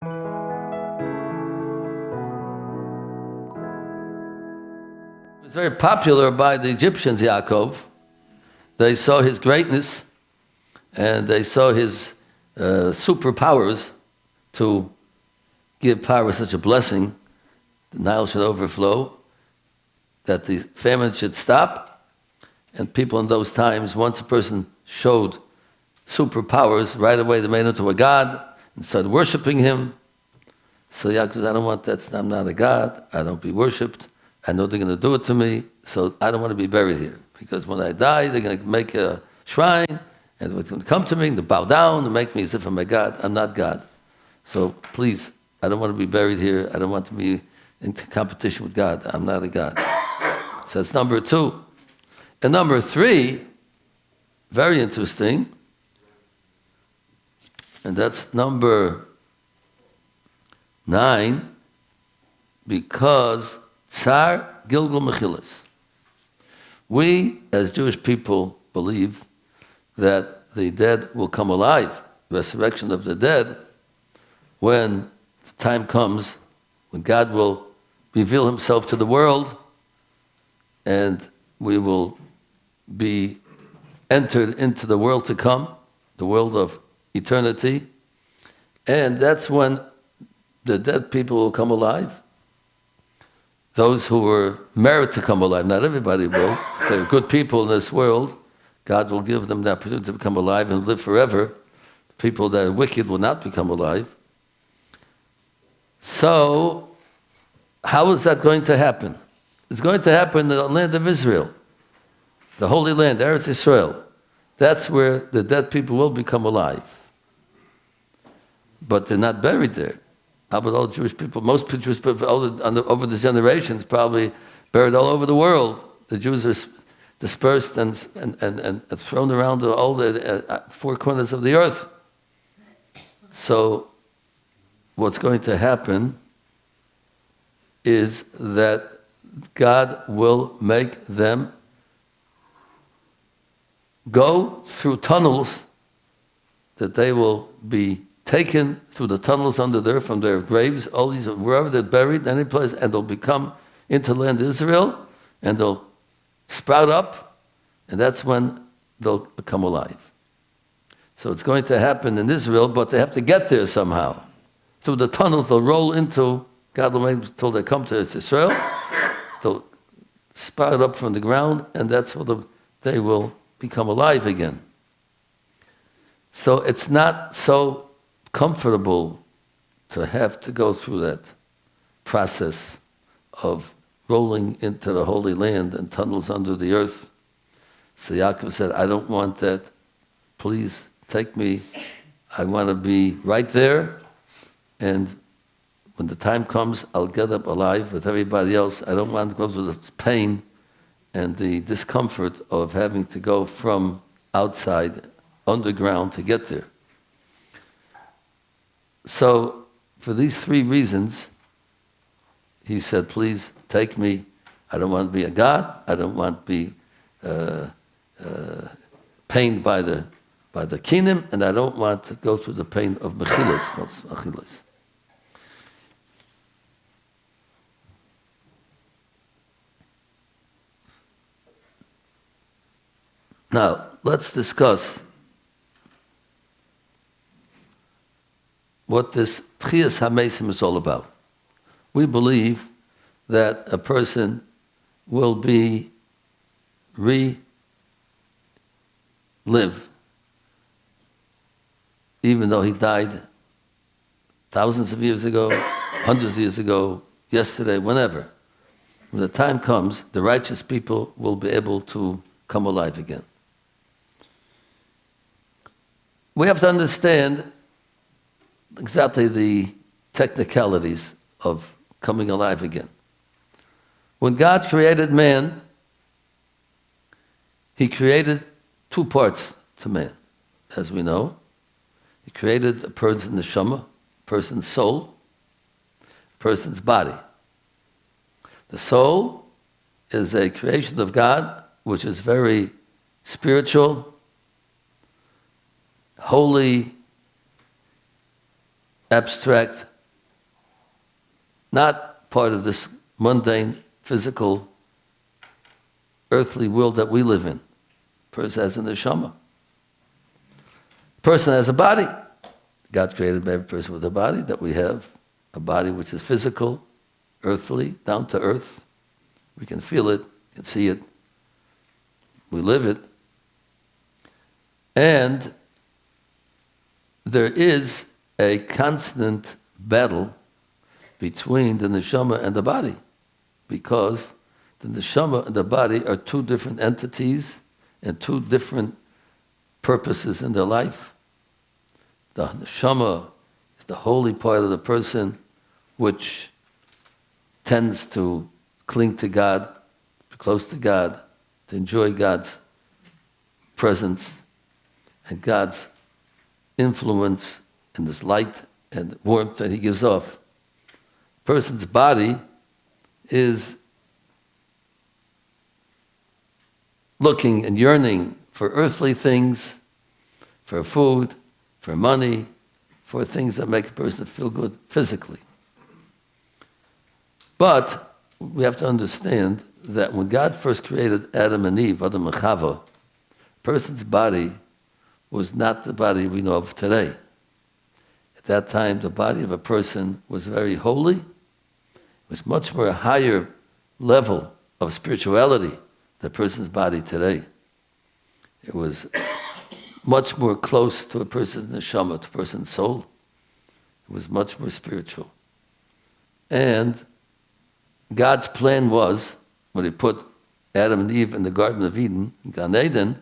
He was very popular by the Egyptians, Yaakov. They saw his greatness and they saw his superpowers to give power such a blessing. The Nile should overflow, that the famine should stop. And people in those times, once a person showed superpowers, right away they made him into a god and started worshiping him. So Yaakov said, I don't want that, I'm not a god, I don't be worshipped, I know they're going to do it to me, so I don't want to be buried here. Because when I die, they're going to make a shrine, and they're going to come to me and bow down and make me as if I'm a god. I'm not God. So please, I don't want to be buried here, I don't want to be in competition with God, I'm not a god. So that's number 2. And number 3, very interesting, and that's number 9, because Tsar Gilgul Mechilas. We, as Jewish people, believe that the dead will come alive, resurrection of the dead, when the time comes, when God will reveal himself to the world, and we will be entered into the world to come, the world of eternity, and that's when the dead people will come alive. Those who were merit to come alive, not everybody will. If they're good people in this world, God will give them the opportunity to become alive and live forever. People that are wicked will not become alive. So, how is that going to happen? It's going to happen in the land of Israel, the Holy Land, Eretz Israel. That's where the dead people will become alive. But they're not buried there. How about all Jewish people? Most Jewish people over the generations probably buried all over the world. The Jews are dispersed and thrown around all the 4 corners of the earth. So what's going to happen is that God will make them go through tunnels, that they will be taken through the tunnels under there from their graves, all these, wherever they're buried, any place, and they'll become into land of Israel, and they'll sprout up, and that's when they'll become alive. So it's going to happen in Israel, but they have to get there somehow. Through the tunnels they'll roll into, God will make them until they come to Israel, they'll sprout up from the ground, and that's where they will become alive again. So it's not so comfortable to have to go through that process of rolling into the Holy Land and tunnels under the earth. So Yaakov said, I don't want that. Please take me. I want to be right there. And when the time comes, I'll get up alive with everybody else. I don't want to go through the pain and the discomfort of having to go from outside, underground, to get there. So, for these 3 reasons, he said, please take me. I don't want to be a god. I don't want to be pained by the kinim, and I don't want to go through the pain of mechilas. Now, let's discuss what this Tchias HaMesim is all about. We believe that a person will be live, even though he died thousands of years ago, hundreds of years ago, yesterday, whenever. When the time comes, the righteous people will be able to come alive again. We have to understand exactly the technicalities of coming alive again. When God created man, he created 2 parts to man, as we know. He created a person's neshama, a person's soul, a person's body. The soul is a creation of God, which is very spiritual, holy, abstract, not part of this mundane, physical, earthly world that we live in. A person has a neshama. A person has a body. God created every person with a body that we have, a body which is physical, earthly, down to earth. We can feel it, can see it, we live it. And there is a constant battle between the neshama and the body, because the neshama and the body are two different entities and two different purposes in their life. The neshama is the holy part of the person which tends to cling to God, be close to God, to enjoy God's presence and God's influence and this light and warmth that he gives off. A person's body is looking and yearning for earthly things, for food, for money, for things that make a person feel good physically. But we have to understand that when God first created Adam and Eve, Adam and Chava, a person's body was not the body we know of today. At that time, the body of a person was very holy. It was much more a higher level of spirituality than a person's body today. It was much more close to a person's neshama, to a person's soul. It was much more spiritual. And God's plan was, when he put Adam and Eve in the Garden of Eden, in Gan Eden,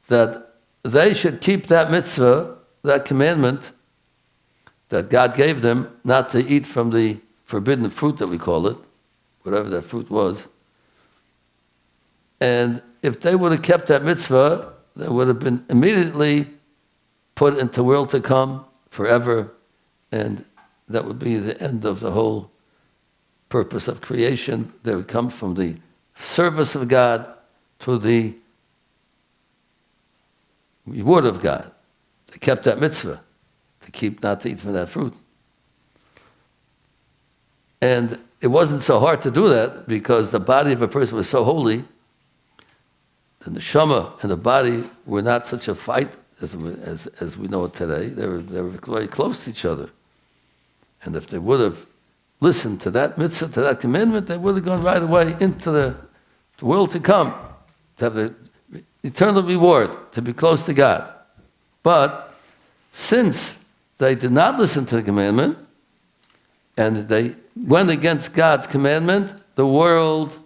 that they should keep that mitzvah, that commandment that God gave them, not to eat from the forbidden fruit that we call it, whatever that fruit was. And if they would have kept that mitzvah, they would have been immediately put into world to come forever, and that would be the end of the whole purpose of creation. They would come from the service of God to the reward of God. They kept that mitzvah, to keep not to eat from that fruit. And it wasn't so hard to do that because the body of a person was so holy. The neshama and the body were not such a fight as we know it today. They were very close to each other. And if they would have listened to that mitzvah, to that commandment, they would have gone right away into the world to come, to have the eternal reward, to be close to God. But since they did not listen to the commandment, and they went against God's commandment, the world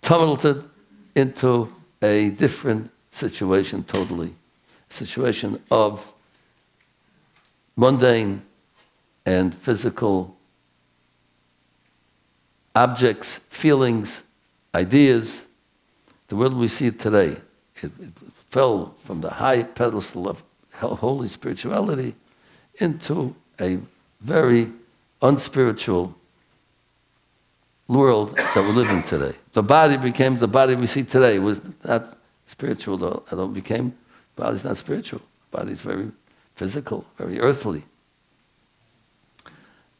tumulted into a different situation totally. A situation of mundane and physical objects, feelings, ideas. The world we see today, it fell from the high pedestal of holy spirituality into a very unspiritual world that we live in today. The body became the body we see today. It was not spiritual though. The body's not spiritual. The body's very physical, very earthly.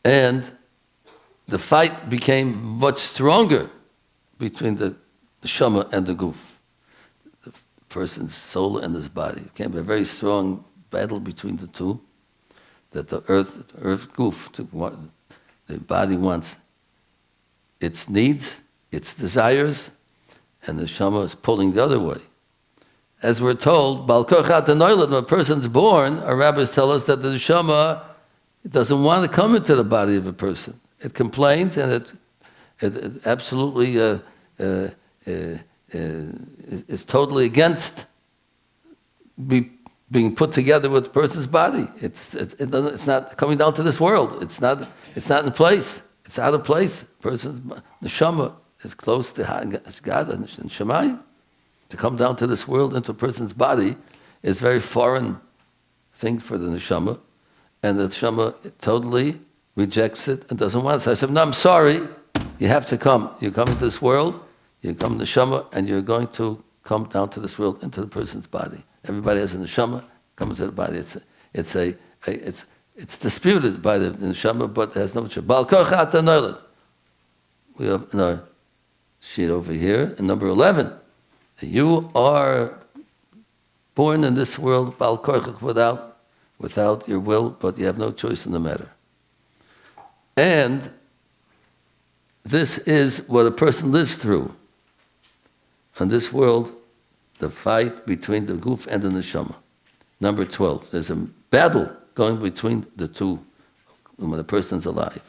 And the fight became much stronger between the neshama and the guf. The person's soul and his body. It became a very strong battle between the two. That the earth guf, the body wants its needs, its desires, and the neshama is pulling the other way. As we're told, Bal Kochat Noilad, when a person's born, our rabbis tell us that the neshama, it doesn't want to come into the body of a person. It complains and it absolutely is totally against being put together with the person's body. It's not coming down to this world. It's not in place. It's out of place. Person's neshama is close to God and Shemayim. To come down to this world into a person's body is a very foreign thing for the neshama. And the neshama totally rejects it and doesn't want it. So I said, no, I'm sorry. You have to come. You come into this world, you come neshama, and you're going to come down to this world into the person's body. Everybody has a neshama, come into the body. It's It's disputed by the neshama, but it has no choice. Bal koach ata noiled. We have in our sheet over here, in number 11. You are born in this world, bal koach, without your will, but you have no choice in the matter. And this is what a person lives through. In this world, the fight between the guf and the neshama. Number 12. There's a battle going between the two when the person's alive.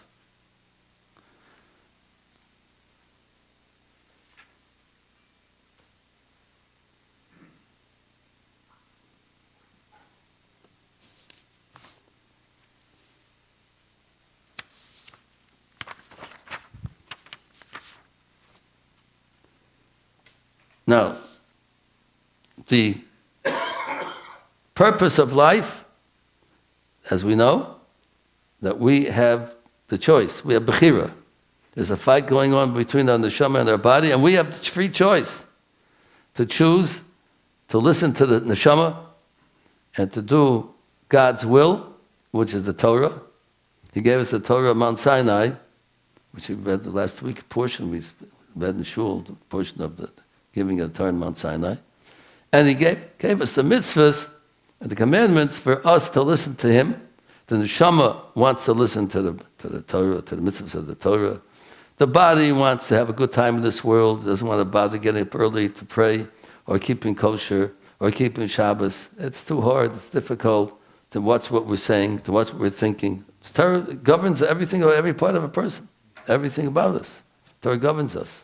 Now, the purpose of life, as we know, that we have the choice. We have bechira. There's a fight going on between our neshama and our body, and we have the free choice to choose to listen to the neshama and to do God's will, which is the Torah. He gave us the Torah of Mount Sinai, which we read last week, a portion we read in Shul, the portion of the giving a Torah in Mount Sinai. And he gave us the mitzvahs and the commandments for us to listen to him. The neshama wants to listen to the Torah, to the mitzvahs of the Torah. The body wants to have a good time in this world, doesn't want to bother getting up early to pray, or keeping kosher, or keeping Shabbos. It's too hard, it's difficult to watch what we're saying, to watch what we're thinking. Torah governs everything, or every part of a person, everything about us. Torah governs us.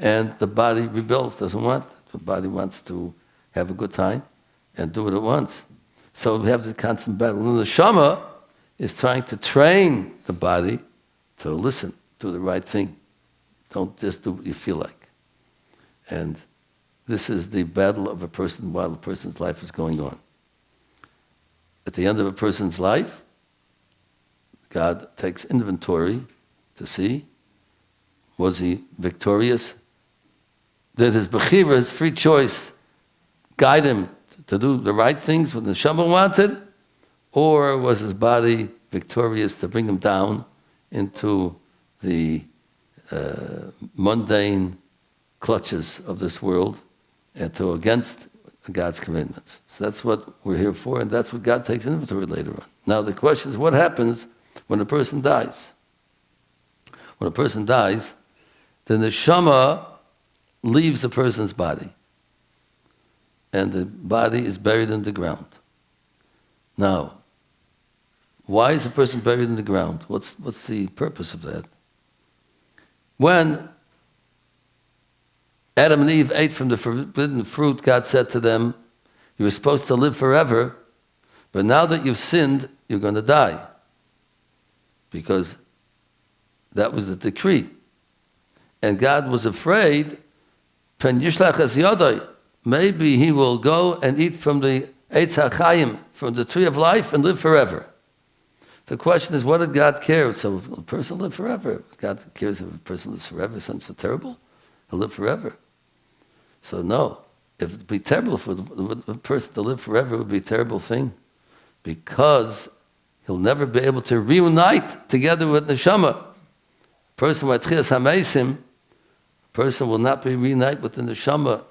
And the body rebels, doesn't want. The body wants to have a good time and do what it wants. So we have this constant battle. And the neshama is trying to train the body to listen, do the right thing. Don't just do what you feel like. And this is the battle of a person while a person's life is going on. At the end of a person's life, God takes inventory to see, was he victorious? Did his bechira, his free choice, guide him to do the right things what the neshama wanted? Or was his body victorious to bring him down into the mundane clutches of this world and to against God's commandments? So that's what we're here for, and that's what God takes inventory later on. Now the question is, what happens when a person dies? When a person dies, the neshama leaves the person's body, and the body is buried in the ground. Now, why is a person buried in the ground? What's the purpose of that? When Adam and Eve ate from the forbidden fruit, God said to them, you were supposed to live forever, but now that you've sinned, you're going to die. Because that was the decree. And God was afraid, maybe he will go and eat from the Eitz HaChaim, from the tree of life, and live forever. The question is, what did God care? So if a person live forever. God cares if a person lives forever, something so terrible? He'll live forever. So no, if it would be terrible for a person to live forever, it would be a terrible thing, because he'll never be able to reunite together with neshama. Person will not be reunited with the neshama.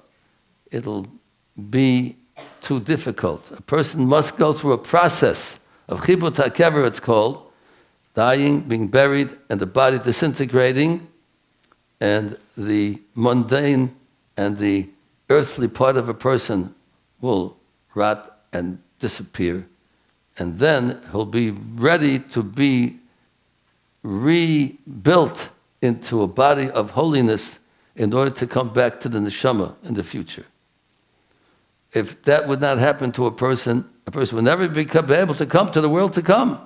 It'll be too difficult. A person must go through a process of chibut hakever, it's called, dying, being buried, and the body disintegrating, and the mundane and the earthly part of a person will rot and disappear. And then he'll be ready to be rebuilt into a body of holiness in order to come back to the neshama in the future. If that would not happen to a person would never be able to come to the world to come.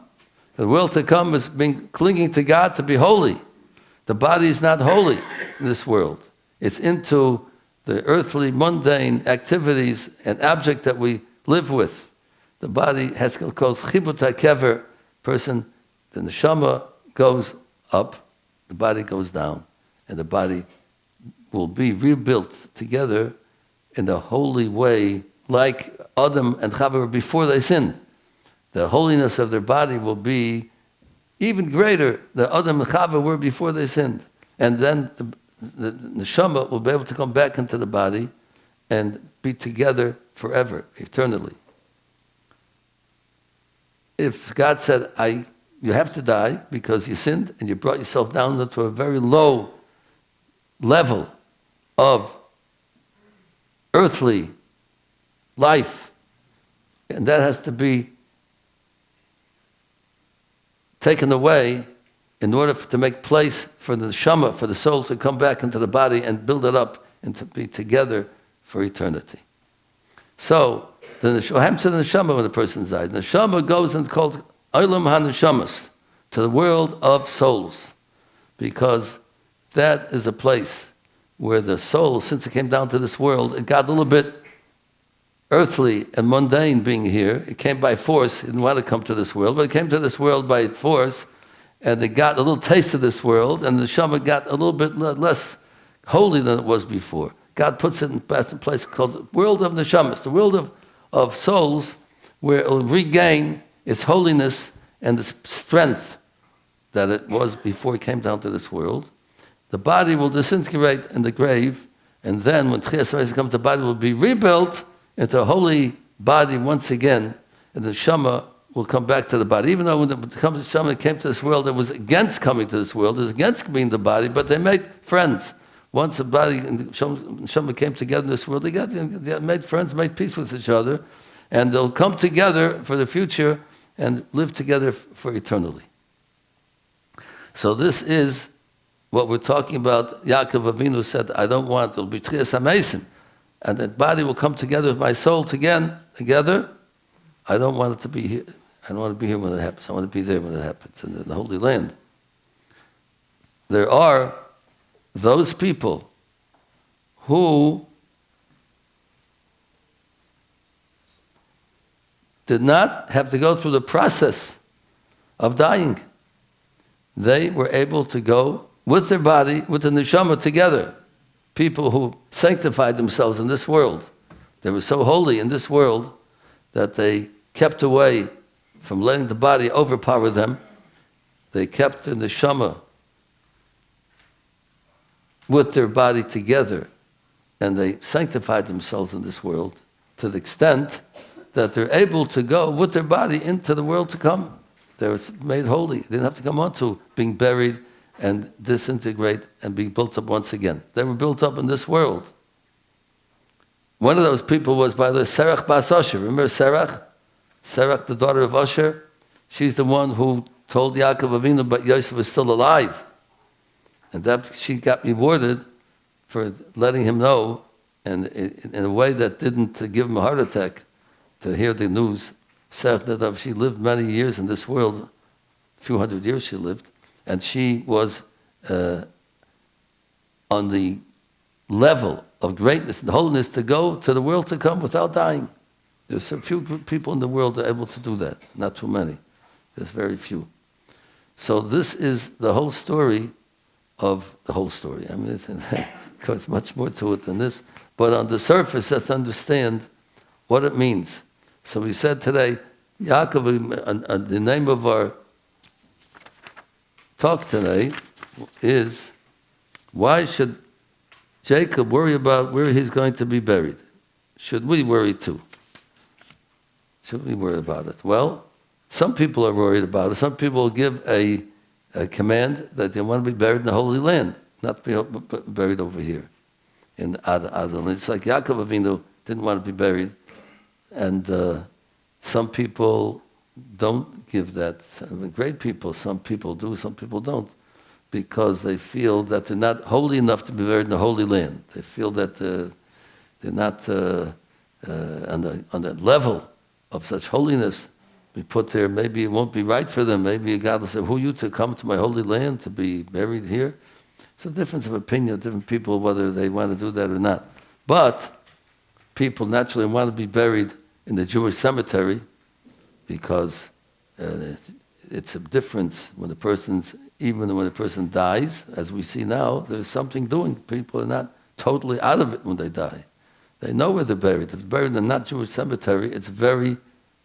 The world to come is clinging to God to be holy. The body is not holy in this world. It's into the earthly, mundane activities and object that we live with. The body has called chibut hakever. Person, the neshama goes up, the body goes down, and the body will be rebuilt together in a holy way, like Adam and Chava were before they sinned. the holiness of their body will be even greater than Adam and Chava were before they sinned. And then the neshama will be able to come back into the body and be together forever, eternally. If God said, you have to die because you sinned and you brought yourself down into a very low level of earthly life, and that has to be taken away in order to make place for the neshama, for the soul to come back into the body and build it up and to be together for eternity. So, what happens to the neshama when a person dies? The neshama goes and called Olam HaNeshamas, to the world of souls, because that is a place where the soul, since it came down to this world, it got a little bit earthly and mundane being here. It came by force. It didn't want to come to this world, but it came to this world by force, and it got a little taste of this world, and the neshama got a little bit less holy than it was before. God puts it in a place called the world of neshamas, the world of souls, where it will regain its holiness and its strength that it was before it came down to this world. The body will disintegrate in the grave, and then when Tchias HaMesim comes, the body will be rebuilt into a holy body once again, and the neshama will come back to the body. Even though when the neshama came to this world, it was against coming to this world, it was against being the body, but they made friends. Once the body and the neshama came together in this world, they made friends, made peace with each other, and they'll come together for the future and live together for eternally. So this is what we're talking about. Yaakov Avinu said, I don't want, it'll be Tchias HaMesim, and that body will come together with my soul together. I don't want it to be here. I don't want to be here when it happens. I want to be there when it happens, in the Holy Land. There are those people who did not have to go through the process of dying. They were able to go with their body, with the neshama together. People who sanctified themselves in this world. They were so holy in this world that they kept away from letting the body overpower them. They kept the neshama with their body together, and they sanctified themselves in this world to the extent that they're able to go with their body into the world to come. They were made holy. They didn't have to come on to being buried and disintegrate and be built up once again. They were built up in this world. One of those people was, by the way, Serach Bas Asher. Remember Serach? Serach, the daughter of Asher? She's the one who told Yaakov Avinu, but Yosef was still alive. And that she got rewarded for letting him know, and in a way that didn't give him a heart attack, to hear the news. Serach, that she lived many years in this world, a few hundred years she lived, and she was on the level of greatness and holiness to go to the world to come without dying. There's a few people in the world that are able to do that, not too many. There's very few. So this is the whole story of the whole story. I mean, it's much more to it than this. But on the surface, let's understand what it means. So we said today, Yaakov, the name of our talk today is, why should Jacob worry about where he's going to be buried? Should we worry too? Should we worry about it? Well, some people are worried about it. Some people give a command that they want to be buried in the Holy Land, not be buried over here in Adon. It's like Yaakov Avinu didn't want to be buried, and some people don't give that. Great people, some people do, some people don't, because they feel that they're not holy enough to be buried in the Holy Land. They feel that they're not on that level of such holiness. Be put there, maybe it won't be right for them. Maybe God will say, who are you to come to my holy land to be buried here? It's a difference of opinion, different people, whether they want to do that or not. But people naturally want to be buried in the Jewish cemetery, because it's a difference when even when a person dies, as we see now, there's something doing. People are not totally out of it when they die. They know where they're buried. If they're buried in a not Jewish cemetery, it's very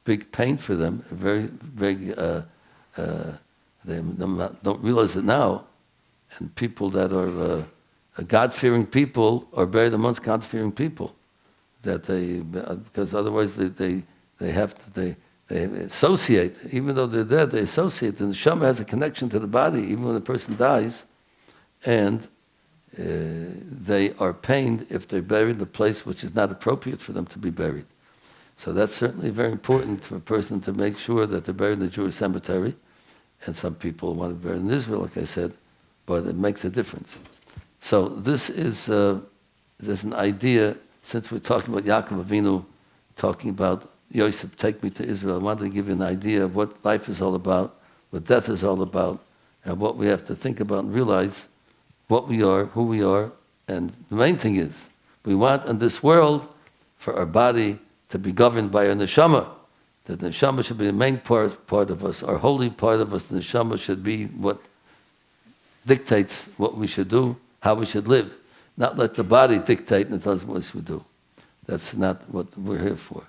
big pain for them, very, very, they don't realize it now. And people that are God-fearing people are buried amongst God-fearing people. That because otherwise they associate, even though they're dead, they associate. And the neshama has a connection to the body, even when the person dies. And they are pained if they're buried in a place which is not appropriate for them to be buried. So that's certainly very important for a person to make sure that they're buried in the Jewish cemetery. And some people want to be buried in Israel, like I said, but it makes a difference. So this is there's an idea, since we're talking about Yaakov Avinu, talking about Yosef, take me to Israel, I wanted to give you an idea of what life is all about, what death is all about, and what we have to think about and realize what we are, who we are, and the main thing is, we want in this world for our body to be governed by our neshama, that the neshama should be the main part of us, our holy part of us, the neshama should be what dictates what we should do, how we should live, not let the body dictate and tell us what we should do. That's not what we're here for.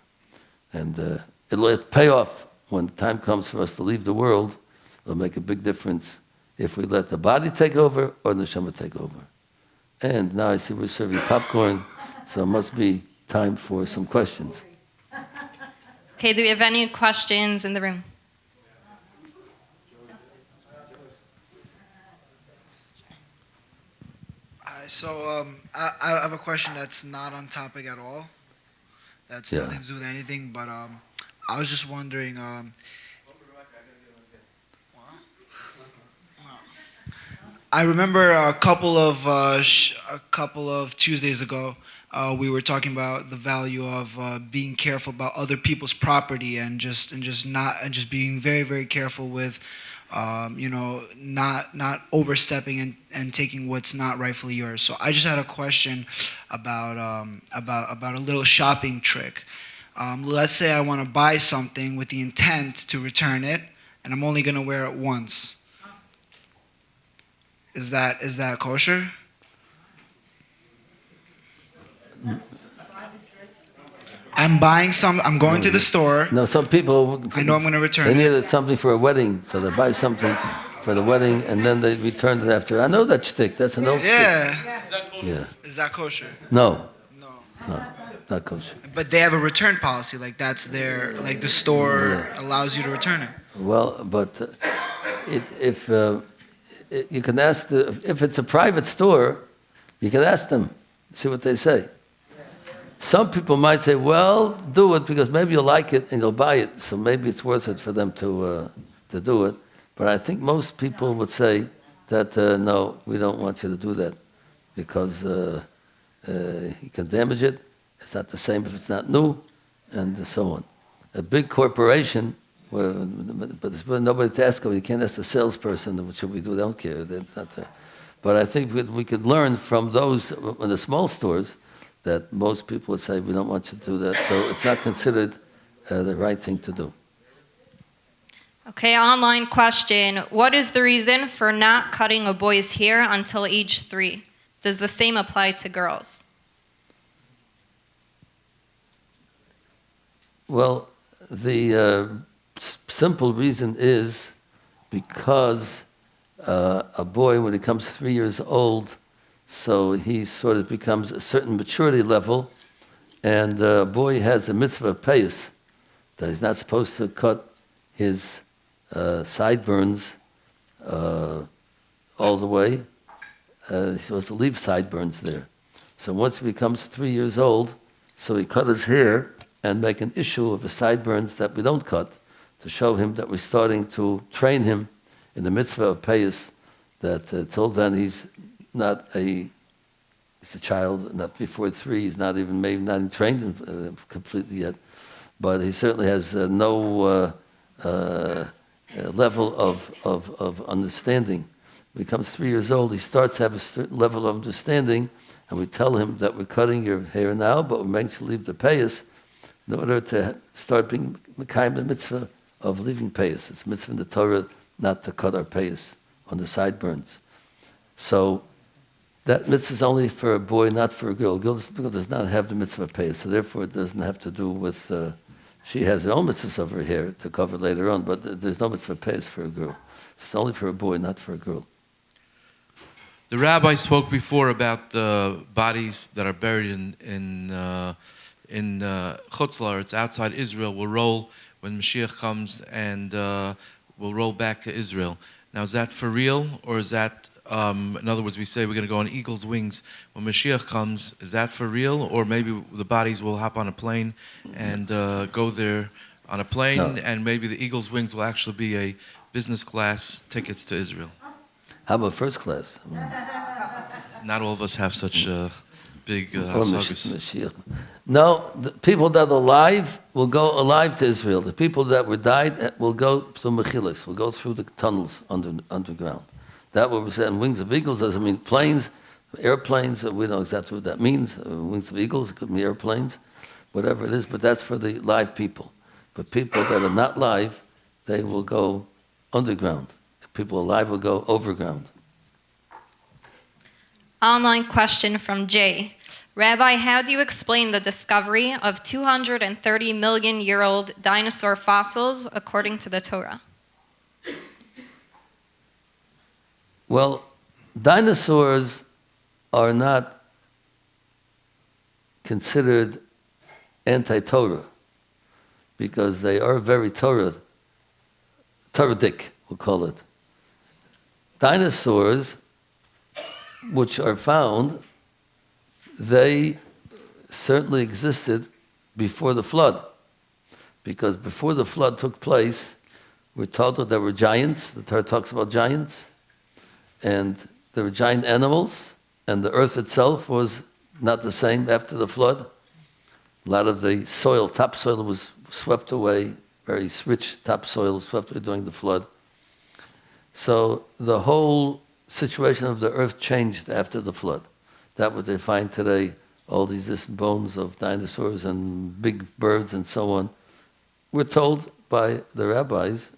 And it'll pay off when the time comes for us to leave the world. It'll make a big difference if we let the body take over or the neshama take over. And now I see we're serving popcorn, so it must be time for some questions. Okay, do we have any questions in the room? So I have a question that's not on topic at all. That's nothing to do with anything, but I was just wondering. I remember a couple of Tuesdays ago, we were talking about the value of being careful about other people's property and just being very, very careful with, not overstepping and taking what's not rightfully yours. So I just had a question about a little shopping trick. Let's say I want to buy something with the intent to return it, and I'm only going to wear it once. Is that kosher? I'm buying some. I'm going to the store. No, some people. I know I'm going to return They it. needed something for a wedding, so they buy something for the wedding, and then they return it after. I know that shtick. That's an old shtick. Yeah. Is that kosher? No, No. not kosher. But they have a return policy. Like that's their. Like the store allows you to return it. Well, but you can ask if it's a private store, you can ask them, see what they say. Some people might say, well, do it because maybe you'll like it and you'll buy it, so maybe it's worth it for them to do it. But I think most people would say that, no, we don't want you to do that because you can damage it. It's not the same if it's not new, and so on. A big corporation, but there's nobody to ask them. You can't ask the salesperson, what should we do? They don't care. That's not there. But I think we could learn from those in the small stores that most people would say, we don't want you to do that. So it's not considered the right thing to do. Okay, online question. What is the reason for not cutting a boy's hair until age 3? Does the same apply to girls? Well, the simple reason is because a boy, when he comes 3 years old, so he sort of becomes a certain maturity level, and a boy has a mitzvah payas, that he's not supposed to cut his sideburns all the way. He's supposed to leave sideburns there. So once he becomes 3 years old, so he cut his hair and make an issue of the sideburns that we don't cut, to show him that we're starting to train him in the mitzvah of payas, that till then he's a child, not before 3, he's not even trained completely yet, but he certainly has no level of understanding. When he becomes 3 years old, he starts to have a certain level of understanding, and we tell him that we're cutting your hair now, but we're making you leave the payas in order to start being mekayim the mitzvah of leaving payas. It's mitzvah in the Torah not to cut our payas on the sideburns. So that mitzvah is only for a boy, not for a girl. A girl does not have the mitzvah payas, so therefore it doesn't have to do with She has her own mitzvahs over here to cover later on, but there's no mitzvah pays for a girl. It's only for a boy, not for a girl. The rabbi spoke before about bodies that are buried in Chutz La'aretz, outside Israel, will roll when Mashiach comes and will roll back to Israel. Now, is that for real, or is that, in other words, we say we're going to go on eagle's wings when Mashiach comes? Is that for real, or maybe the bodies will hop on a plane and go there on a plane, No. and maybe the eagle's wings will actually be a business class tickets to Israel? How about first class? Not all of us have such big Or hasagas. Mashiach. No, the people that are alive will go alive to Israel. The people that were died will go through Mechilas, will go through the tunnels underground. That what we said in wings of eagles doesn't mean planes, airplanes. We don't know exactly what that means. Wings of eagles, it could be airplanes, whatever it is. But that's for the live people. But people that are not live, they will go underground. People alive will go overground. Online question from Jay. Rabbi, how do you explain the discovery of 230 million-year-old dinosaur fossils according to the Torah? Well, dinosaurs are not considered anti-Torah because they are very Torah-dic, we'll call it. Dinosaurs, which are found, they certainly existed before the flood. Because before the flood took place, we're told that there were giants. The Torah talks about giants. And there were giant animals. And the earth itself was not the same after the flood. A lot of the soil, topsoil, was swept away. Very rich topsoil was swept away during the flood. So the whole situation of the earth changed after the flood. That what they find today, all these distant bones of dinosaurs and big birds and so on. We're told by the rabbis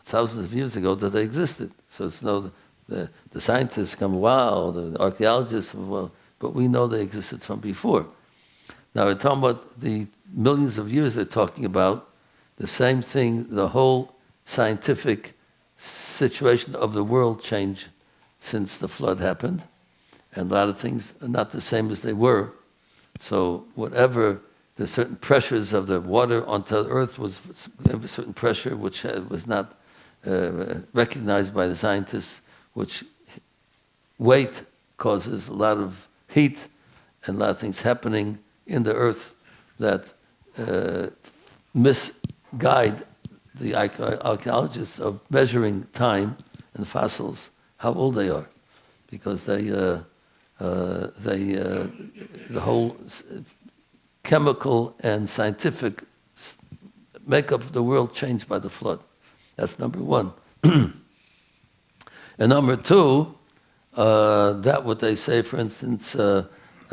thousands of years ago that they existed. So it's no, the scientists come, wow, the archaeologists, well, but we know they existed from before. Now we're talking about the millions of years they're talking about, the same thing, the whole scientific situation of the world changed since the flood happened, and a lot of things are not the same as they were. So whatever the certain pressures of the water onto the earth was a certain pressure which was not recognized by the scientists, which weight causes a lot of heat and a lot of things happening in the earth that misguide the archaeologists of measuring time and fossils, how old they are, because the whole chemical and scientific makeup of the world changed by the flood. That's number one. And number two, that what they say, for instance,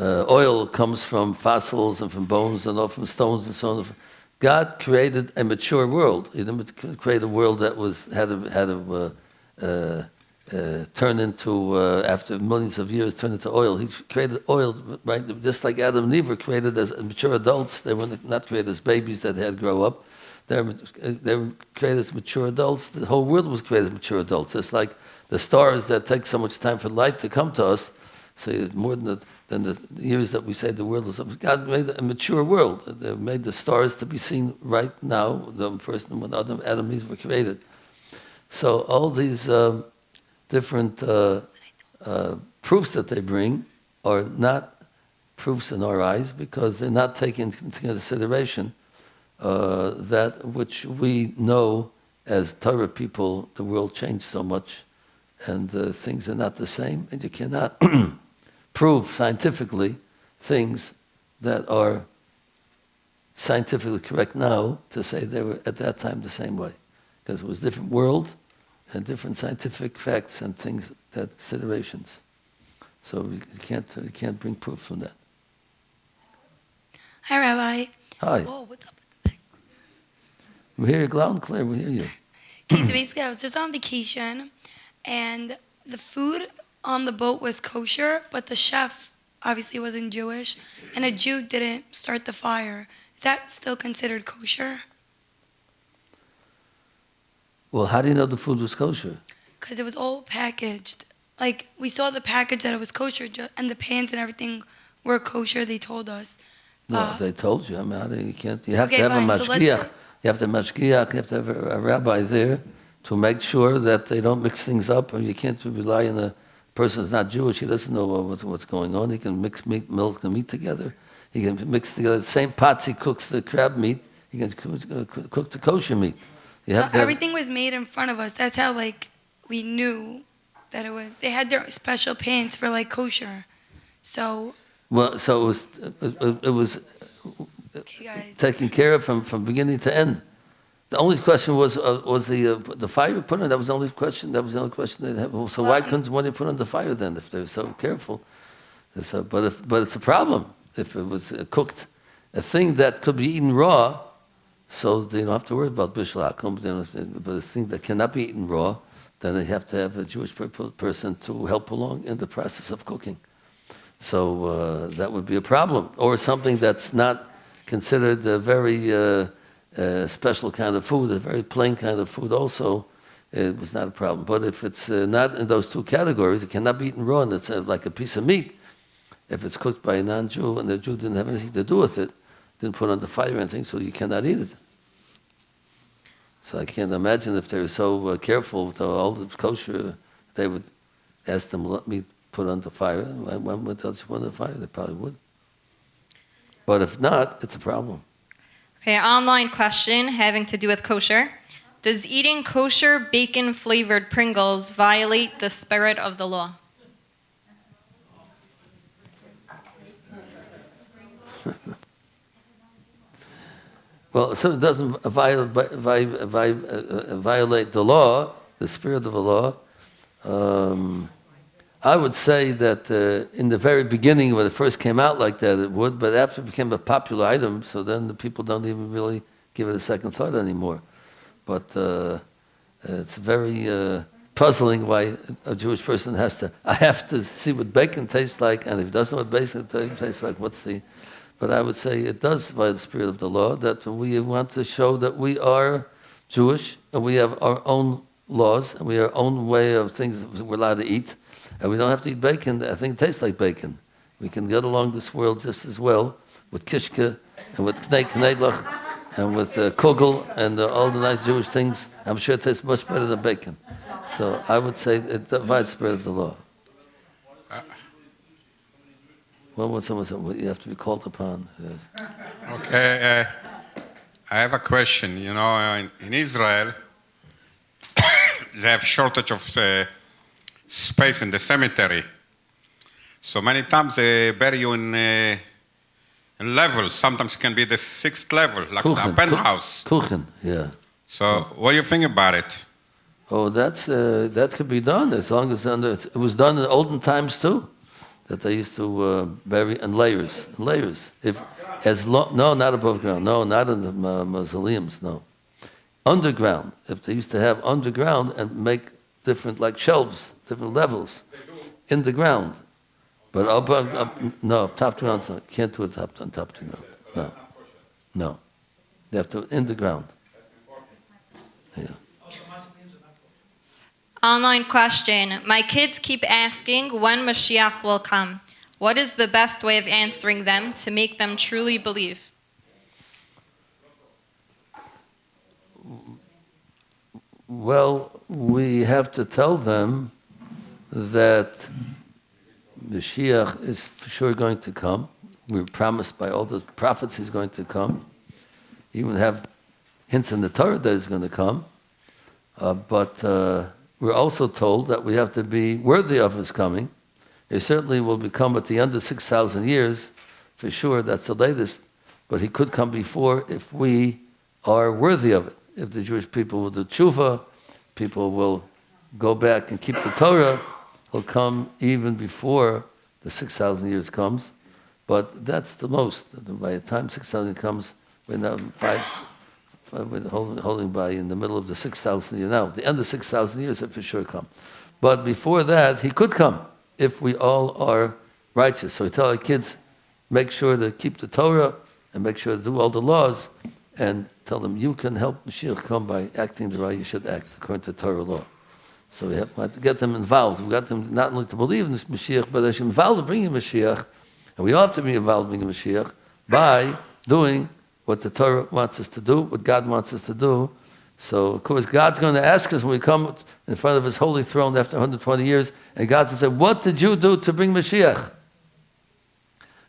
oil comes from fossils and from bones and all from stones and so on. God created a mature world. He didn't create a world that had to turn into, after millions of years, turn into oil. He created oil, right? Just like Adam and Eve were created as mature adults. They were not created as babies that had to grow up. They were created as mature adults. The whole world was created as mature adults. It's like the stars that take so much time for light to come to us. So more than the years that we say the world is. God made a mature world. They made the stars to be seen right now. The first when Adam and Eve were created. So all these different proofs that they bring are not proofs in our eyes because they're not taking into consideration that which we know as Torah people. The world changed so much, and things are not the same, and you cannot prove scientifically things that are scientifically correct now to say they were at that time the same way, because it was a different world and different scientific facts and things, that considerations. So you can't bring proof from that. Hi, Rabbi. Hi. Whoa, what's up? We hear you loud and clear. We hear you. Okay, so basically I was just on vacation, and the food on the boat was kosher, but the chef obviously wasn't Jewish, and a Jew didn't start the fire. Is that still considered kosher? Well, how do you know the food was kosher? Because it was all packaged. Like, we saw the package that it was kosher, and the pans and everything were kosher, they told us. No, they told you. I mean, how do you can't. You have Okay, to have fine, a so mashgiach. You have to mashgiach. You have to have a rabbi there to make sure that they don't mix things up. And you can't rely on a person who's not Jewish. He doesn't know what's going on. He can mix milk and meat together. He can mix together the same pots he cooks the crab meat. He can cook the kosher meat. You have to Everything was made in front of us. That's how, like, we knew that it was. They had their special pans for, like, kosher. So. Well, so it was Okay, guys. taken care of from beginning to end. The only question was the fire put on. That was the only question. That was the only question they had. So why couldn't one put on the fire then if they were so careful? So, but it's a problem if it was cooked, a thing that could be eaten raw. So they don't have to worry about bishul akum. But a thing that cannot be eaten raw, then they have to have a Jewish person to help along in the process of cooking. So that would be a problem, or something that's not considered a very special kind of food, a very plain kind of food also, it was not a problem. But if it's not in those two categories, it cannot be eaten raw, and it's like a piece of meat. If it's cooked by a non-Jew and the Jew didn't have anything to do with it, didn't put on the fire or anything, so you cannot eat it. So I can't imagine if they were so careful with all the kosher, they would ask them, let me put on the fire. When would they put on the fire? They probably would. But if not, it's a problem. Okay, online question having to do with kosher. Does eating kosher bacon-flavored Pringles violate the spirit of the law? Well, so it doesn't violate the law, the spirit of the law. I would say that in the very beginning, when it first came out like that, it would, but after it became a popular item, so then the people don't even really give it a second thought anymore. But it's very puzzling why a Jewish person I have to see what bacon tastes like, and if he doesn't know what bacon tastes like, but I would say it does by the spirit of the law, that we want to show that we are Jewish, and we have our own laws, and we have our own way of things we're allowed to eat. And we don't have to eat bacon. I think it tastes like bacon. We can get along this world just as well with kishke and with knedlach and with kugel and all the nice Jewish things. I'm sure it tastes much better than bacon. So I would say it divides the spirit of the law. Well, when someone said, well, you have to be called upon. Yes. Okay, I have a question. You know, in Israel, they have shortage of space in the cemetery. So many times they bury you in levels. Sometimes it can be the 6th level, like a penthouse. Kuchen, yeah. So what do you think about it? Oh, that could be done as long as it was done in olden times too, that they used to bury in layers. No, not above ground. No, not in the mausoleums. No, underground. If they used to have underground and make different like shelves, different levels in the ground, but up top to ground. So can't do it on top to ground. No, they have to in the ground. Yeah. Online question. My kids keep asking when Mashiach will come. What is the best way of answering them to make them truly believe? Well, we have to tell them that Mashiach is for sure going to come. We're promised by all the prophets he's going to come. Even have hints in the Torah that he's going to come. But we're also told that we have to be worthy of his coming. He certainly will come at the end of 6,000 years, for sure, that's the latest. But he could come before if we are worthy of it. If the Jewish people will do tshuva, people will go back and keep the Torah, he'll come even before the 6,000 years comes. But that's the most. By the time 6,000 comes, we're now we're holding by in the middle of the 6,000 years now. The end of 6,000 years, it for sure come. But before that, he could come if we all are righteous. So we tell our kids, make sure to keep the Torah and make sure to do all the laws, and tell them you can help Mashiach come by acting the way you should act according to Torah law. So we have to get them involved. We got them not only to believe in this Mashiach, but they should be involved in bringing Mashiach, and we have to be involved in bringing Mashiach by doing what the Torah wants us to do, what God wants us to do. So, of course, God's going to ask us when we come in front of His holy throne after 120 years, and God's going to say, what did you do to bring Mashiach?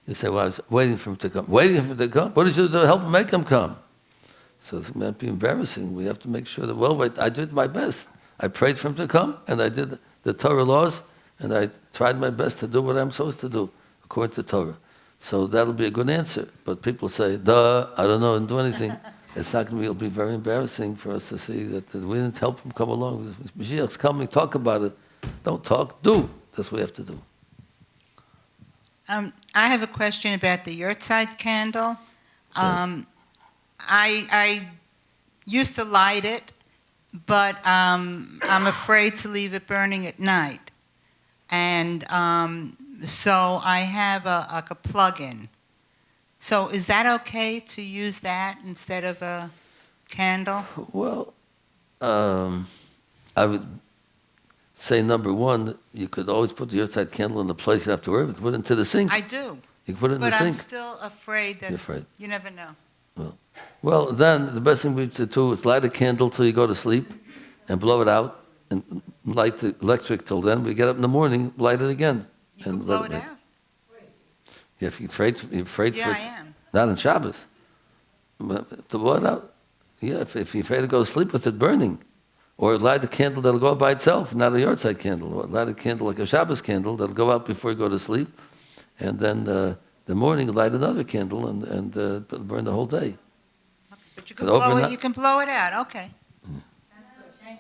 You say, well, I was waiting for Him to come. Waiting for Him to come? What did you do to help make Him come? So it's going to be embarrassing. We have to make sure that, well, wait, I did my best. I prayed for Him to come, and I did the Torah laws, and I tried my best to do what I'm supposed to do, according to Torah. So that'll be a good answer. But people say, duh, I don't know, I didn't do anything. It's not going to be, it'll be very embarrassing for us to see that we didn't help Him come along. Mashiach's coming, talk about it. Don't talk, do. That's what we have to do. I have a question about the yurtzeit candle. Yes. I used to light it, but I'm afraid to leave it burning at night. And so I have a plug-in. So is that okay to use that instead of a candle? Well, I would say, number one, you could always put the yurtzeit candle in the place you have to worry. You can put it into the sink. I do. You can put it in the But I'm sink. still afraid that You're afraid. you never know. Well, then the best thing we to do is light a candle till you go to sleep and blow it out and light the electric till then. We get up in the morning, light it again. You can and blow let it light. out. Yeah, if you're afraid for Yeah, it. I am. Not on Shabbos. But to blow it out. Yeah, if you're afraid to go to sleep with it burning. Or light a candle that'll go out by itself, not a yahrzeit candle. Or light a candle like a Shabbos candle that'll go out before you go to sleep. And then the morning, light another candle and burn the whole day. But you can, But blow overnight- you can blow it out. Okay.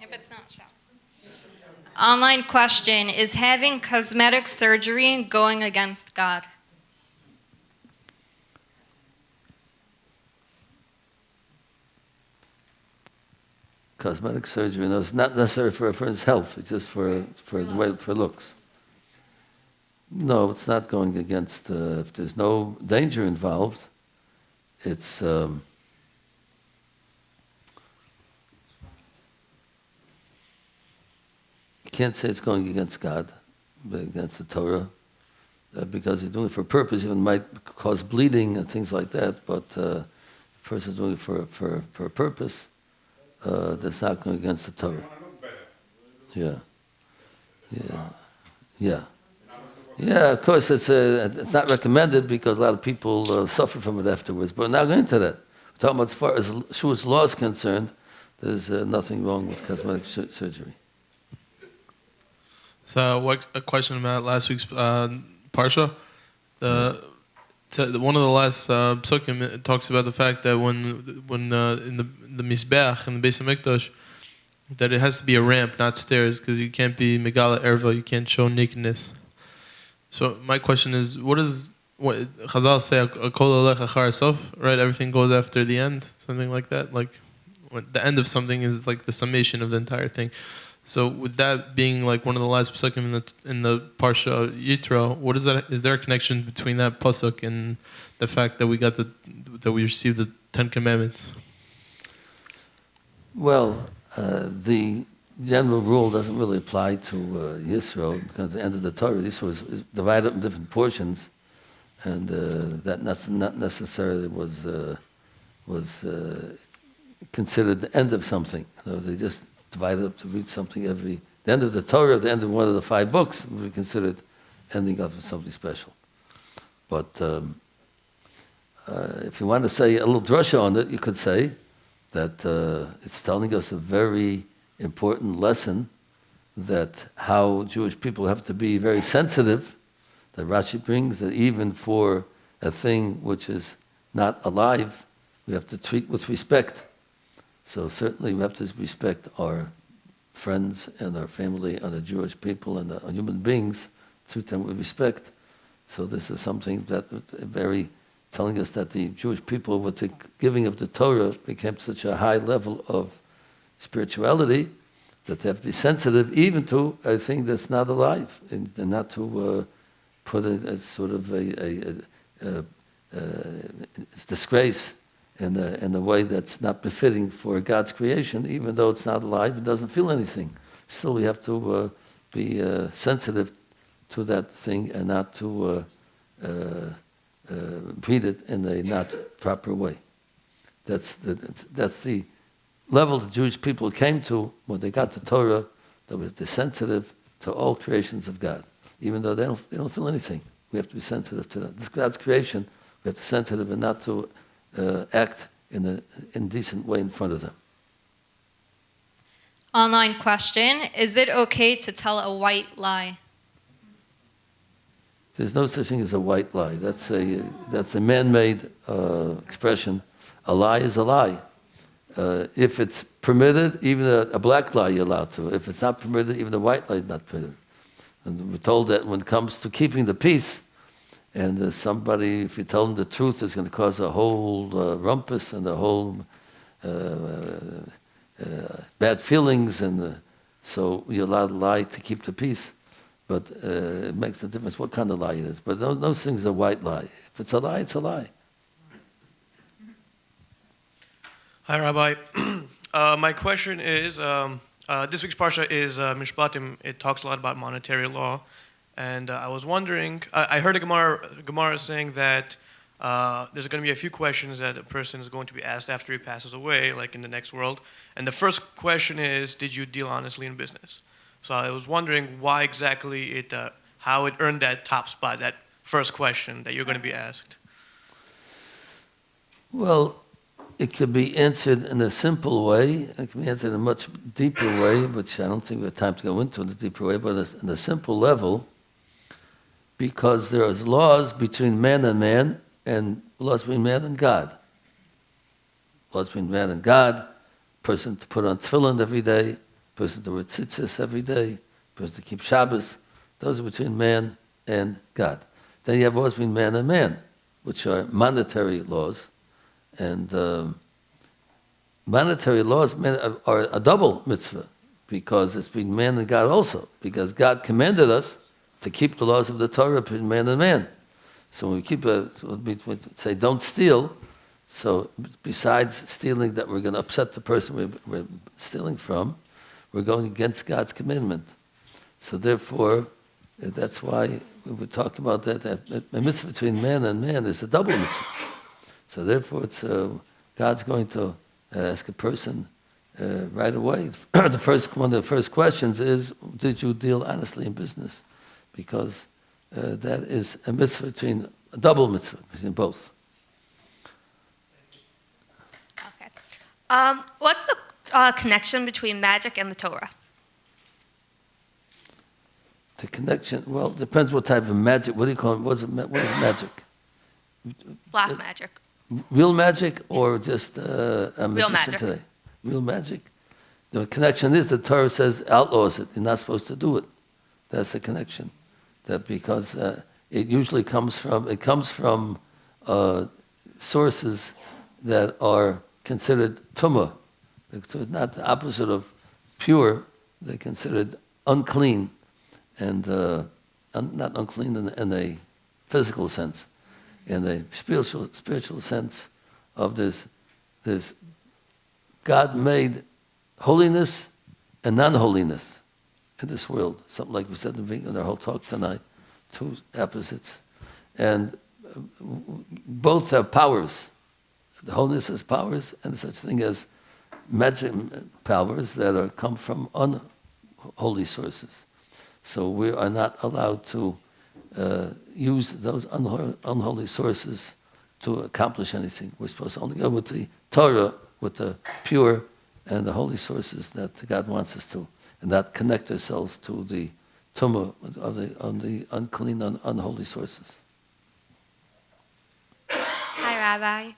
If it's not Shabbos. Online question, is having cosmetic surgery going against God? Cosmetic surgery, no, it's not necessary for his health, it's just for looks. No, it's not going against, if there's no danger involved, it's, you can't say it's going against God, against the Torah, because you're doing it for a purpose, even might cause bleeding and things like that, but the person's doing it for a purpose. That's not going against the Torah. Yeah. Yeah, of course, it's not recommended because a lot of people suffer from it afterwards. But we're not going into that. We're talking about as far as Shua's law is concerned, there's nothing wrong with cosmetic surgery. So, a question about last week's parsha. One of the last psukim, it talks about the fact that when in the Mizbeach, in the Beis HaMikdash, that it has to be a ramp, not stairs, because you can't be Megala Erva, you can't show nakedness. So my question is, what Chazal say, Kol Olech Achar Sof, right? Everything goes after the end, something like that. Like the end of something is like the summation of the entire thing. So with that being like one of the last psukim in the Parsha Yitro, what is that? Is there a connection between that pasuk and the fact that we received the Ten Commandments? Well, the general rule doesn't really apply to Yisro because at the end of the Torah, Yisro is divided up in different portions, and that not necessarily was considered the end of something. They just divided up to read something the end of the Torah, the end of one of the 5 books, would be considered ending up with something special. But if you want to say a little drasha on it, you could say that it's telling us a very important lesson that how Jewish people have to be very sensitive, that Rashi brings, that even for a thing which is not alive, we have to treat with respect. So certainly we have to respect our friends and our family and the Jewish people and the human beings, treat them with respect. So this is something that very telling us that the Jewish people, with the giving of the Torah, became such a high level of spirituality that they have to be sensitive even to a thing that's not alive, and not to put it as sort of its disgrace in a way that's not befitting for God's creation, even though it's not alive, it doesn't feel anything. Still, we have to be sensitive to that thing and not to treat it in a not proper way. That's the level the Jewish people came to when they got the Torah, that they're sensitive to all creations of God, even though they don't feel anything. We have to be sensitive to that. This God's creation. We have to be sensitive and not to act in an indecent way in front of them. Online question: is it okay to tell a white lie? There's no such thing as a white lie. That's a man-made expression. A lie is a lie. If it's permitted, even a black lie you're allowed to. If it's not permitted, even a white lie is not permitted. And we're told that when it comes to keeping the peace, and somebody, if you tell them the truth, is going to cause a whole rumpus and a whole bad feelings, and so you're allowed to lie to keep the peace. But it makes a difference what kind of lie it is. But those things are white lie. If it's a lie, it's a lie. Hi, Rabbi. My question is, this week's parsha is Mishpatim. It talks a lot about monetary law. And I was wondering, I heard a Gemara saying that there's going to be a few questions that a person is going to be asked after he passes away, like in the next world. And the first question is, did you deal honestly in business? So I was wondering why exactly how it earned that top spot, that first question that you're going to be asked. Well, it could be answered in a simple way. It can be answered in a much deeper way, which I don't think we have time to go into in a deeper way, but in a simple level, because there are laws between man and laws between man and God. Laws between man and God, person to put on tefillin every day, person to wear tzitzis every day, person to keep Shabbos. Those are between man and God. Then you have laws between man and man, which are monetary laws. And monetary laws are a double mitzvah, because it's between man and God also, because God commanded us to keep the laws of the Torah between man and man. So when we say don't steal, so besides stealing that we're going to upset the person we're stealing from, we're going against God's commandment. So therefore, that's why we were talking about that a mitzvah between man and man is a double mitzvah. So therefore, it's God's going to ask a person right away. One of the first questions is, did you deal honestly in business? Because that is a mitzvah a double mitzvah between both. Okay. What's the connection between magic and the Torah? The connection, well, it depends what type of magic. What do you call it? What is magic? Black magic. Real magic or just a magician magic. today? Real magic. The connection is the Torah says outlaws it. You're not supposed to do it. That's the connection. That because it usually comes from sources that are considered tumah. They're not the opposite of pure. They're considered unclean, and not unclean in a physical sense. In a spiritual sense of this God-made holiness and non-holiness in this world. Something like we said in our whole talk tonight, two opposites. And both have powers. The holiness has powers, and such thing as magic powers that come from unholy sources. So we are not allowed to use those unholy sources to accomplish anything. We're supposed to only go with the Torah, with the pure and the holy sources that God wants us to, and not connect ourselves to the tumah on the unclean, unholy sources. Hi, Rabbi.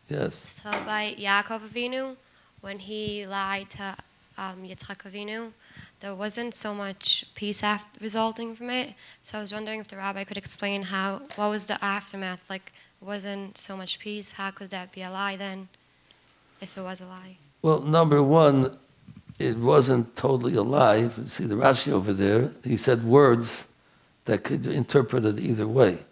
Yes. So by Yaakov Avinu, when he lied to Yitzchak Avinu, there wasn't so much peace resulting from it. So I was wondering if the rabbi could explain what was the aftermath? Like, wasn't so much peace. How could that be a lie then, if it was a lie? Well, number one, it wasn't totally a lie. If you see the Rashi over there, he said words that could be interpreted either way.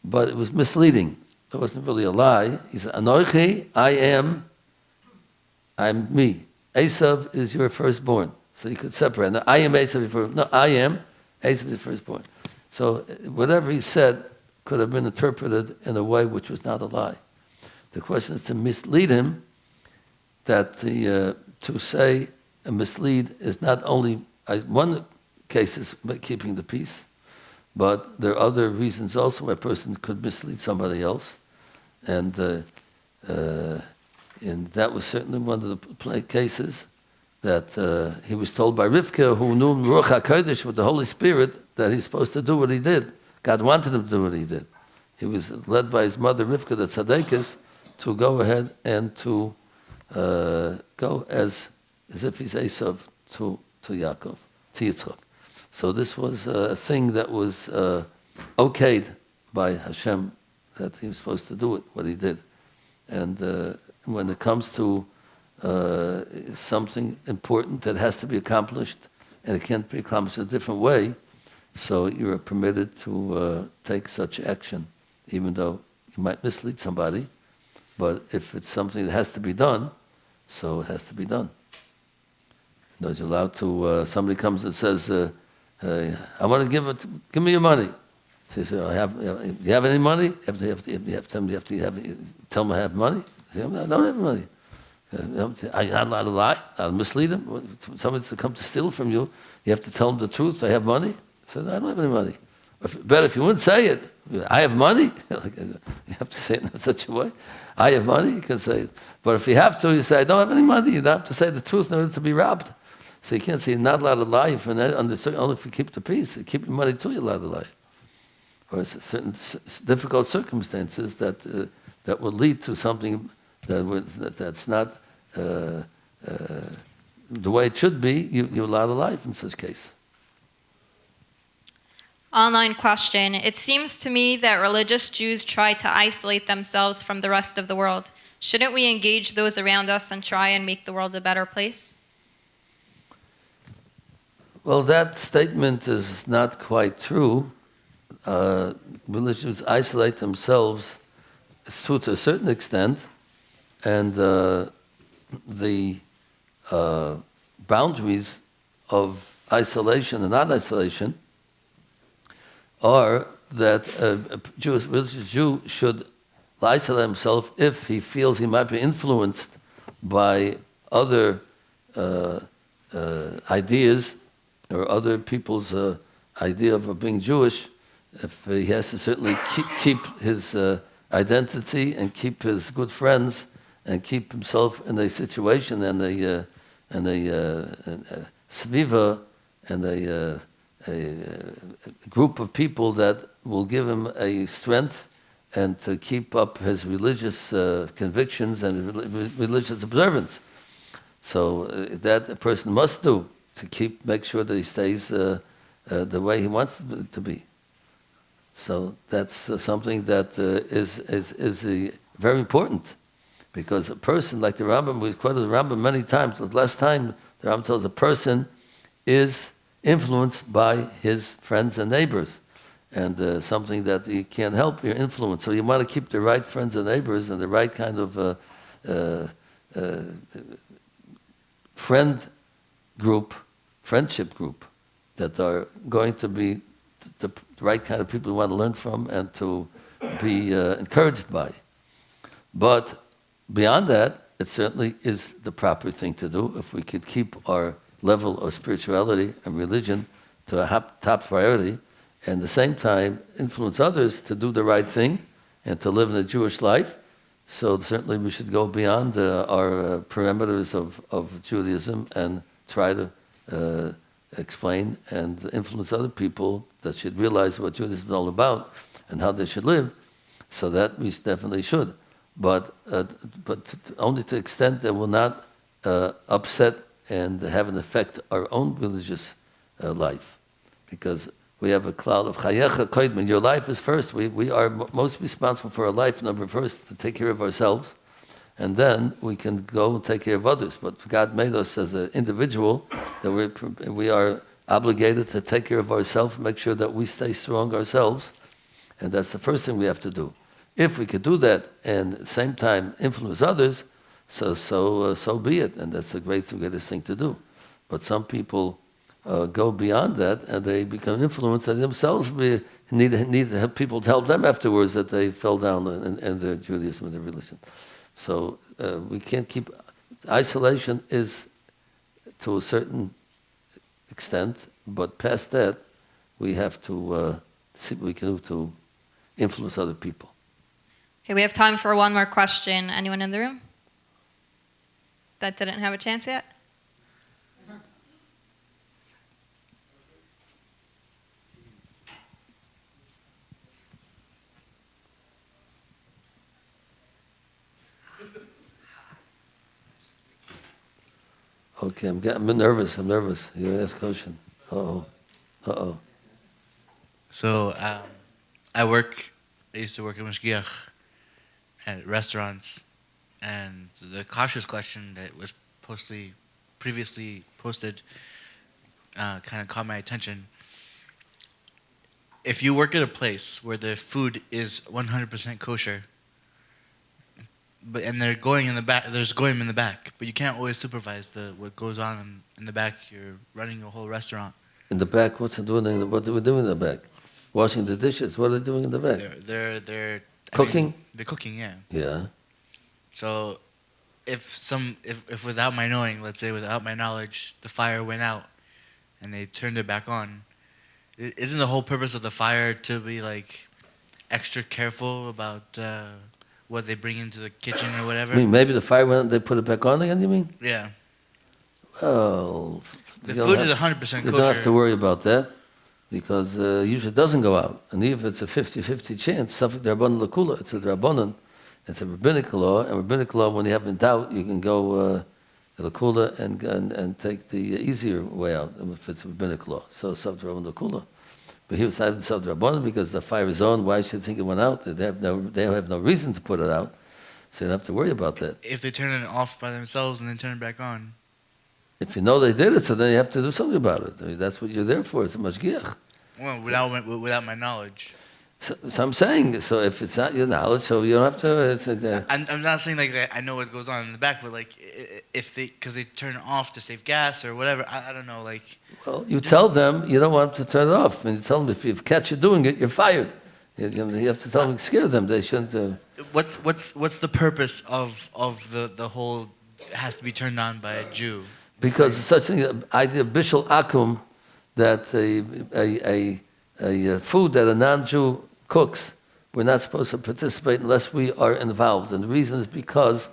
But it was misleading. It wasn't really a lie. He said, Anochi, I'm me. Esav is your firstborn. So you could separate. No, I am Esav, your firstborn. No, I am Esav, your firstborn. So whatever he said could have been interpreted in a way which was not a lie. The question is to mislead him, that to say and mislead is not only, one case is keeping the peace, but there are other reasons also why a person could mislead somebody else. And that was certainly one of the cases that he was told by Rivka, who knew Ruach HaKodesh with the Holy Spirit, that he's supposed to do what he did. God wanted him to do what he did. He was led by his mother Rivka, the Tzadekis, to go ahead and to go as if he's Esav to Yaakov, to Yitzchak. So this was a thing that was okayed by Hashem, that he was supposed to do it, what he did. And when it comes to something important that has to be accomplished, and it can't be accomplished a different way, so you are permitted to take such action, even though you might mislead somebody. But if it's something that has to be done, so it has to be done. You're allowed to, somebody comes and says, I want to give me your money. So you say, do you have any money? You have to tell them I have money? Say, I don't have money. I'm not allowed to lie. I'll mislead them. Somebody's to come to steal from you. You have to tell them the truth. I have money. I said, I don't have any money. But if you wouldn't say it, I have money. You have to say it in such a way. I have money. You can say it. But if you have to, you say, I don't have any money. You don't have to say the truth in order to be robbed. So you can't say you're not allowed to lie. Only if you keep the peace. You keep your money too, you're allowed to lie. Or certain difficult circumstances that will lead to something that's not the way it should be, you're allowed to lie in such case. Online question. It seems to me that religious Jews try to isolate themselves from the rest of the world. Shouldn't we engage those around us and try and make the world a better place? Well, that statement is not quite true. Religious Jews isolate themselves. It's true to a certain extent, and the boundaries of isolation and non-isolation are that a religious Jew should isolate himself if he feels he might be influenced by other ideas or other people's idea of being Jewish. If he has to certainly keep his identity and keep his good friends and keep himself in a situation and a sviva and a group of people that will give him a strength and to keep up his religious convictions and religious observance. So that a person must do to make sure that he stays the way he wants to be. So that's something that is very important, because a person like the Rambam, we quoted the Rambam many times. The last time the Rambam tells a person is influenced by his friends and neighbors, and something that you can't help, you're influenced. So you want to keep the right friends and neighbors and the right kind of friendship group that are going to be the right kind of people you want to learn from and to be encouraged by. But beyond that, it certainly is the proper thing to do if we could keep our level of spirituality and religion to a top priority, and at the same time influence others to do the right thing and to live in a Jewish life. So certainly we should go beyond our parameters of Judaism and try to explain and influence other people that should realize what Judaism is all about and how they should live. So that we definitely should. But only to the extent that will not upset and have an effect our own religious life. Because we have a cloud of chayecha koidman. Your life is first. We are most responsible for our life, number first, to take care of ourselves. And then we can go and take care of others. But God made us as an individual that we are obligated to take care of ourselves, make sure that we stay strong ourselves. And that's the first thing we have to do. If we could do that and at the same time influence others, so be it. And that's the greatest thing to do. But some people go beyond that and they become influenced and themselves need to have people to help them afterwards that they fell down in their Judaism and their religion. So we can't keep... Isolation is to a certain extent, but past that, we have to see what we can do to influence other people. Okay, we have time for one more question. Anyone in the room that didn't have a chance yet? Okay, I'm nervous. You're going to ask a question. Uh-oh. So I used to work at Mashgiach at restaurants, and the cautious question that was previously posted kind of caught my attention. If you work at a place where the food is 100% kosher, and there's goyim in the back, but you can't always supervise what goes on in the back. You're running a whole restaurant. In the back, what are we doing in the back? Washing the dishes. What are they doing in the back? They're cooking. They're cooking, yeah. Yeah. So, if without my knowing, let's say without my knowledge, the fire went out, and they turned it back on, isn't the whole purpose of the fire to be like extra careful about what they bring into the kitchen or whatever? I mean, maybe the fire went out, they put it back on again, you mean? Yeah. Well, the food is 100% kosher. You don't have to worry about that, because usually it doesn't go out. And even if it's a 50-50 chance, safek d'rabbanan l'kula, it's a d'rabbanan, it's a rabbinic law, and rabbinic law, when you have in doubt, you can go l'kula and take the easier way out, if it's a rabbinic law. So safek d'rabbanan l'kula. But here it's not even safek d'rabbanan, because the fire is on, why should you think it went out? They have no reason to put it out, so you don't have to worry about that. If they turn it off by themselves and then turn it back on. If you know they did it, so then you have to do something about it. I mean, that's what you're there for. It's a mashgiach. Well, without my knowledge. So I'm saying, so if it's not your knowledge, so you don't have to... I'm not saying like I know what goes on in the back, but like because they turn it off to save gas or whatever, I don't know, like... Well, you tell them you don't want them to turn it off. And you tell them if you catch you doing it, you're fired. You have to tell them, scare them. They shouldn't... What's the purpose of the whole has to be turned on by a Jew? Because it's such an idea of bishul akum, that a food that a non-Jew cooks, we're not supposed to participate unless we are involved. And the reason is because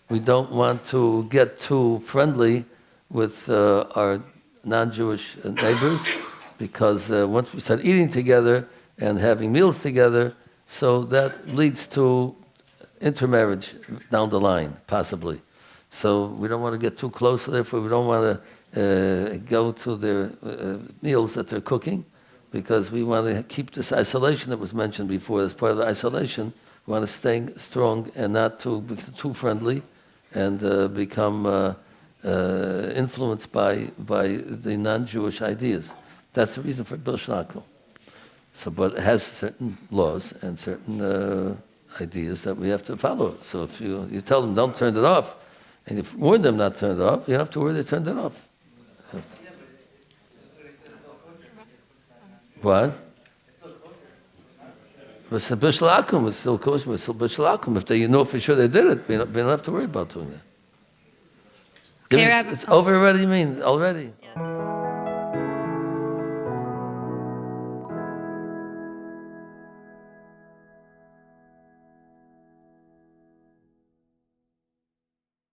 we don't want to get too friendly with our non-Jewish neighbors, because once we start eating together and having meals together, so that leads to intermarriage down the line, possibly. So we don't want to get too close, therefore we don't want to go to their meals that they're cooking, because we want to keep this isolation that was mentioned before. As part of the isolation, we want to stay strong and not to be too friendly and become influenced by the non-Jewish ideas. That's the reason for Bil Shlaku. So, but it has certain laws and certain ideas that we have to follow. So if you tell them don't turn it off, and you warn them not to turn it off, you don't have to worry they turned it off. What? It's a bishul akum. It's still kosher. It's still bishul akum. If you know for sure they did it, we don't have to worry about doing that. Okay, It's over already, you mean? Already? Yes.